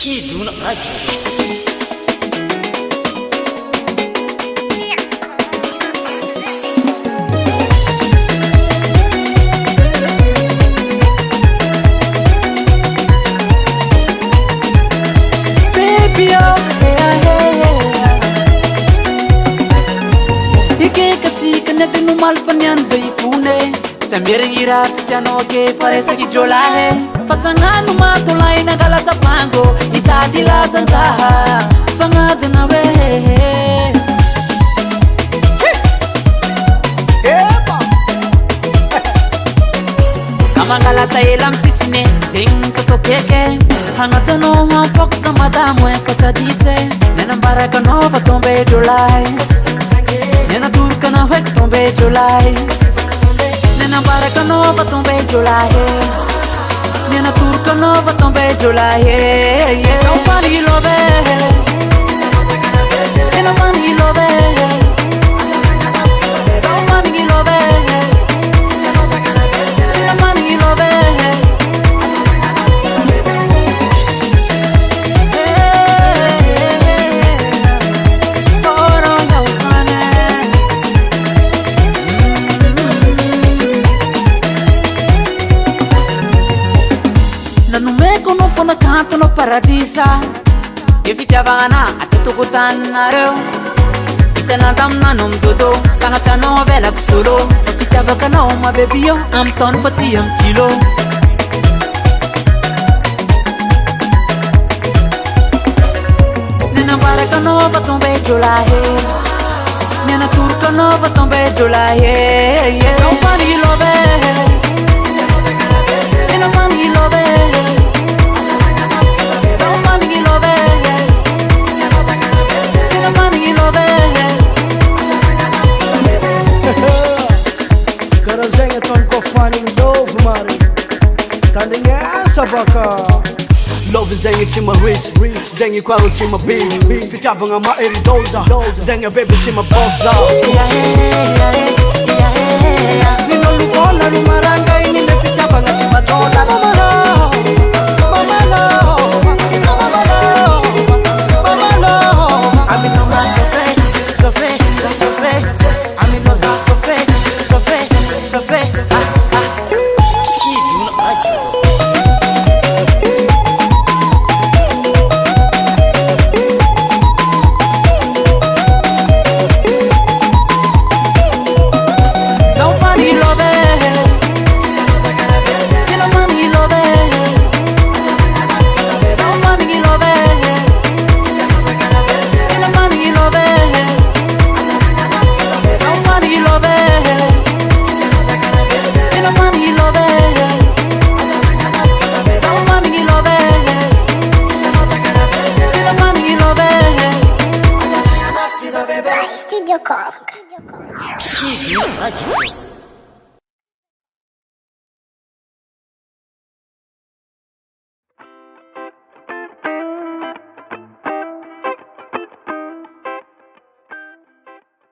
Kiduna Radio. Malfanian zay fune Sambiring irat stiano ke faresa ki jolahe Fatsanganu matulay na galatsapango Itadila sanjaha Fangajana we Kamangalatsa elam sisine Sing tsato keke Hangajano hafok sa madamu e fatadite Nenambaraka no fatombe jolai Nena turca no vai tomber July Nena baraka no va tomber July Nena turca no va tomber July São funny love Nena funny love São funny love Nena funny love Fona canto no paradisa Evitavana até tukutanareu Isanandamna nom dodo Sangata no vela kusuro Evitava kana uma bebio Am ton fati am kilo Nena baraka no va tombe jolahe Nena turca no va tombe jolahe São funny love Nena funny love Sabaka Love zengi tima rich Zengi kwaro tima big Fitavanga ma eridoza Zengi baby tima bossa